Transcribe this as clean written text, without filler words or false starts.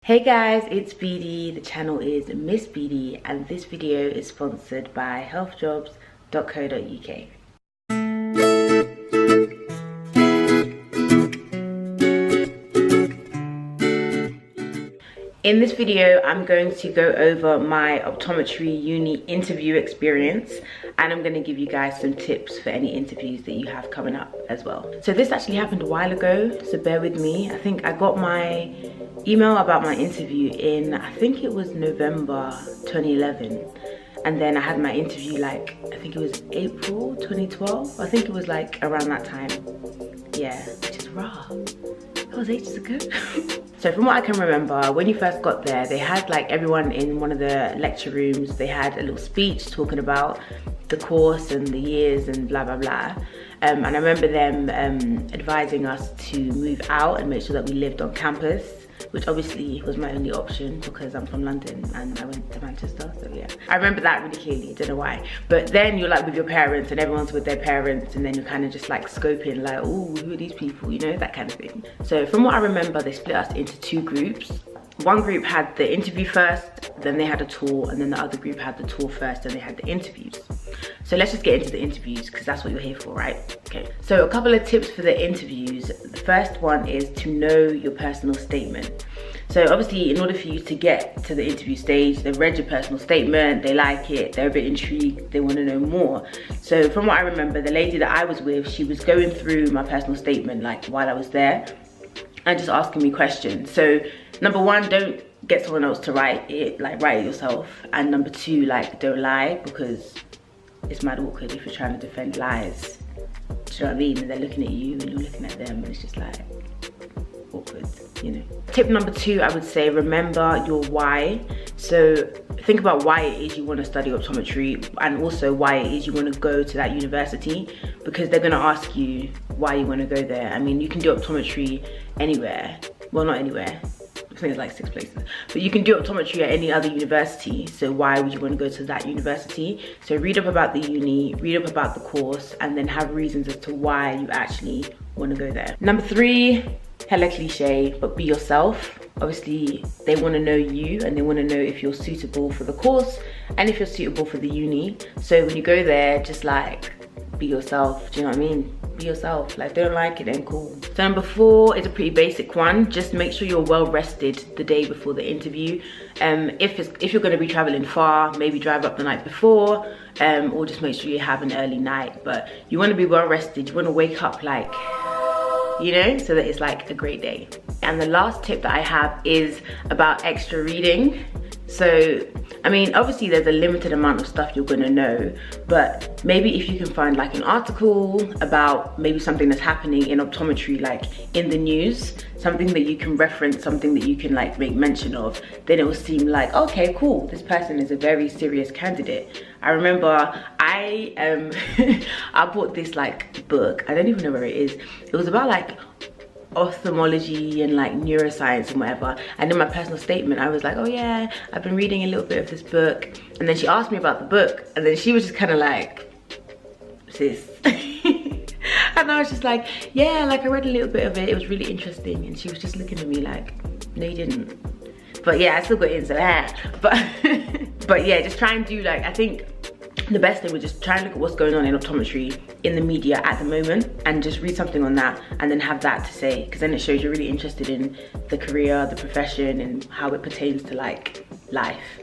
Hey guys, it's BD. The channel is Miss BD and this video is sponsored by healthjobs.co.uk. In this video, I'm going to go over my optometry uni interview experience and I'm going to give you guys some tips for any interviews that you have coming up as well. So this actually happened a while ago, so bear with me. I think I got my email about my interview in, I think it was November 2011. And then I had my interview I think it was April 2012. I think it was around that time. Yeah, which is raw. That was ages ago. So from what I can remember, when you first got there, they had everyone in one of the lecture rooms. They had a little speech talking about the course and the years and blah, blah, blah. And I remember them advising us to move out and make sure that we lived on campus, which obviously was my only option because I'm from London and I went to Manchester, so yeah. I remember that really clearly, I don't know why. But then you're with your parents and everyone's with their parents and then you're kind of just scoping oh, who are these people, you know, that kind of thing. So from what I remember, they split us into two groups. One group had the interview first, then they had a tour, and then the other group had the tour first and they had the interviews. So let's just get into the interviews because that's what you're here for, right? Okay, so a couple of tips for the interviews. The first one is to know your personal statement. So obviously in order for you to get to the interview stage, they've read your personal statement, they like it, they're a bit intrigued, they want to know more. So from what I remember, the lady that I was with, she was going through my personal statement while I was there and just asking me questions. So number one, don't get someone else to write it, write it yourself. And number two, don't lie, because it's mad awkward if you're trying to defend lies. Do you know what I mean? And they're looking at you and you're looking at them and it's just awkward, you know. Tip number two, I would say, remember your why. So think about why it is you want to study optometry and also why it is you want to go to that university, because they're going to ask you why you want to go there. I mean, you can do optometry anywhere. Well, not anywhere. I think it's 6 places, but you can do optometry at any other university. So why would you want to go to that university? So read up about the uni, read up about the course, and then have reasons as to why you actually want to go there. Number three, hella cliche, but be yourself. Obviously they want to know you and they want to know if you're suitable for the course and if you're suitable for the uni. So when you go there, just be yourself. Do you know what I mean? Be yourself. If they don't like it, then cool. So number four is a pretty basic one. Just make sure you're well rested the day before the interview. If you're going to be traveling far, maybe drive up the night before, or just make sure you have an early night. But you want to be well rested. You want to wake up you know, so that it's a great day. And the last tip that I have is about extra reading. So, I mean, obviously there's a limited amount of stuff you're gonna know, but maybe if you can find an article about maybe something that's happening in optometry, in the news, something that you can reference, something that you can make mention of, then it will seem okay, cool, this person is a very serious candidate. I remember I I bought this book, I don't even know where it is. It was about ophthalmology and neuroscience and whatever, and in my personal statement I was oh yeah, I've been reading a little bit of this book. And then she asked me about the book and then she was just kind of sis. And I was just yeah, I read a little bit of it, it was really interesting. And she was just looking at me no you didn't. But yeah, I still got in, so but yeah, just try and do I think the best thing was just try and look at what's going on in optometry in the media at the moment and just read something on that and then have that to say, because then it shows you're really interested in the career, the profession, and how it pertains to life.